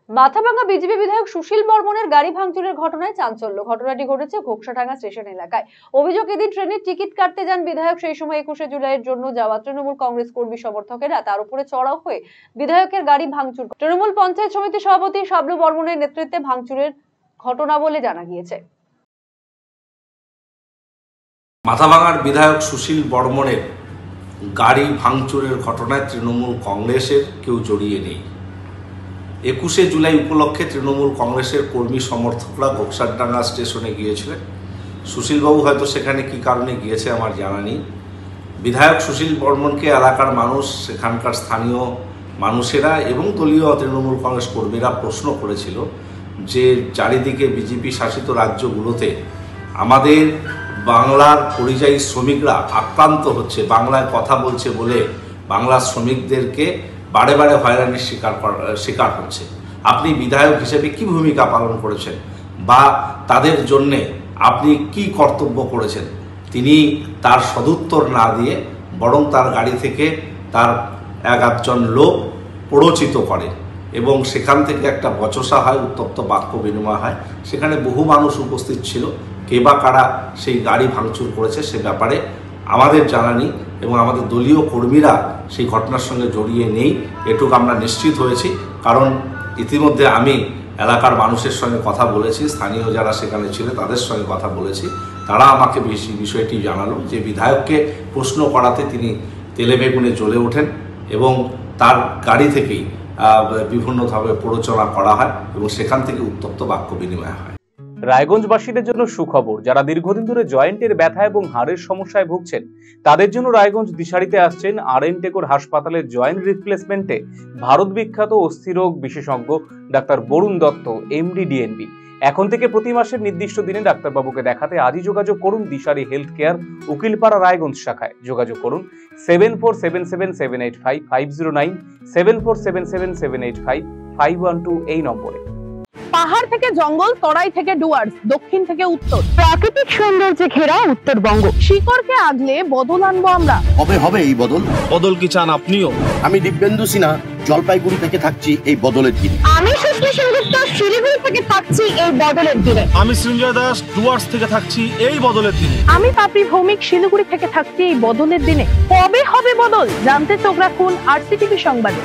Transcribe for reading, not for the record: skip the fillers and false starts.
Mathabhanga BJP বিধায়ক সুশীল বর্মনের গাড়ি ভাঙচুরের ঘটনায় চাঞ্চল্য। ঘটনাটি ঘটেছে ঘোকসাডাঙ্গা স্টেশন এলাকায়। অভিযোগ, এদিন ট্রেনের টিকিট কাটতে যান বিধায়ক। সেই সময় 21শে জুলাইয়ের জন্য যাওয়া তৃণমূল কংগ্রেস কর্মী সমর্থকেরা তার উপরে চড়াও হয়ে বিধায়কের গাড়ি ভাঙচুর। তৃণমূল পঞ্চায়েত সমিতি সভাপতি শাবলু বর্মনের নেতৃত্বে ভাঙচুরের ঘটনা বলে জানা গিয়েছে। মাথাভাঙ্গার বিধায়ক সুশীল বর্মনের গাড়ি ভাঙচুরের ঘটনায় তৃণমূল কংগ্রেসের কেউ জড়িয়ে নেই। 21শে জুলাই উপলক্ষে তৃণমূল কংগ্রেসের কর্মী সমর্থকরা ঘোকসাডাঙ্গা স্টেশনে গিয়েছিলেন। সুশীলবাবু হয়তো সেখানে কী কারণে গিয়েছে আমার জানা নেই। বিধায়ক সুশীল বর্মনকে এলাকার মানুষ, সেখানকার স্থানীয় মানুষেরা এবং দলীয় তৃণমূল কংগ্রেস কর্মীরা প্রশ্ন করেছিল যে চারিদিকে বিজেপি শাসিত রাজ্যগুলোতে আমাদের বাংলার পরিযায়ী শ্রমিকরা আক্রান্ত হচ্ছে, বাংলায় কথা বলছে বলে বাংলার শ্রমিকদেরকে বারে বারে হয়রানির শিকার হচ্ছে। আপনি বিধায়ক হিসেবে কি ভূমিকা পালন করেছেন বা তাদের জন্যে আপনি কি কর্তব্য করেছেন? তিনি তার সদুত্তর না দিয়ে বরং তার গাড়ি থেকে তার একজন লোক প্ররোচিত করে এবং সেখান থেকে একটা বচসা হয়, উত্তপ্ত বাক্য বিনিময় হয়। সেখানে বহু মানুষ উপস্থিত ছিল। কে বা কারা সেই গাড়ি ভাঙচুর করেছে সে ব্যাপারে আমাদের জানা নেই এবং আমাদের দলীয় কর্মীরা সেই ঘটনার সঙ্গে জড়িয়ে নেই, এটুকু আমরা নিশ্চিত হয়েছি। কারণ ইতিমধ্যে আমি এলাকার মানুষের সঙ্গে কথা বলেছি, স্থানীয় যারা সেখানে ছিল তাদের সঙ্গে কথা বলেছি। তারা আমাকে বিষয়টি জানালো যে বিধায়ককে প্রশ্ন করাতে তিনি তেলে বেগুনে জ্বলে ওঠেন এবং তার গাড়ি থেকেই বিভিন্নভাবে প্ররোচনা করা হয় এবং সেখান থেকে উত্তপ্ত বাক্য বিনিময় হয়। রায়গঞ্জবাসীদের জন্য সুখবর। যারা দীর্ঘদিন ধরে জয়েন্টের ব্যথা এবং হাড়ের সমস্যায় ভুগছেন তাদের জন্য রায়গঞ্জ দিশারিতে আসছেন আর.এন. টেকর হাসপাতালের জয়েন্ট রিপ্লেসমেন্টে ভারত বিখ্যাত অস্থিরোগ বিশেষজ্ঞ doctor Barun Dutta, MD, DNB. এখন থেকে প্রতি মাসের নির্দিষ্ট দিনে ডাক্তারবাবুকে দেখাতে আজই যোগাযোগ করুন দিশারি হেলথ কেয়ার, উকিলপাড়া, রায়গঞ্জ শাখায়। যোগাযোগ করুন 7477785509, 7477785512 এই নম্বরে। পাহাড় থেকে জঙ্গল, তরাই থেকে ডুয়ার্স, দক্ষিণ থেকে উত্তর, প্রাকৃতিক সৌন্দর্যে ঘেরা উত্তরবঙ্গ। শিকড়কে আগলে বদল আনবো আমরা। হবে এই বদল। বদল কি চান আপনিও? আমি দিব্যেন্দু সিনহা, জলপাইগুড়ি থেকে থাকছি এই বদলের দিনে। আমি সুশ্রী সেনগুপ্ত, শিলিগুড়ি থেকে থাকছি এই বদলের দিনে। আমি সৃঞ্জয় দাস, ডুয়ার্স থেকে থাকছি এই বদলের দিনে। আমি পাপড়ি ভৌমিক, শিলিগুড়ি থেকে থাকছি এই বদলের দিনে। কবে হবে বদল জানতে চোখ রাখুন RCTV সংবাদে।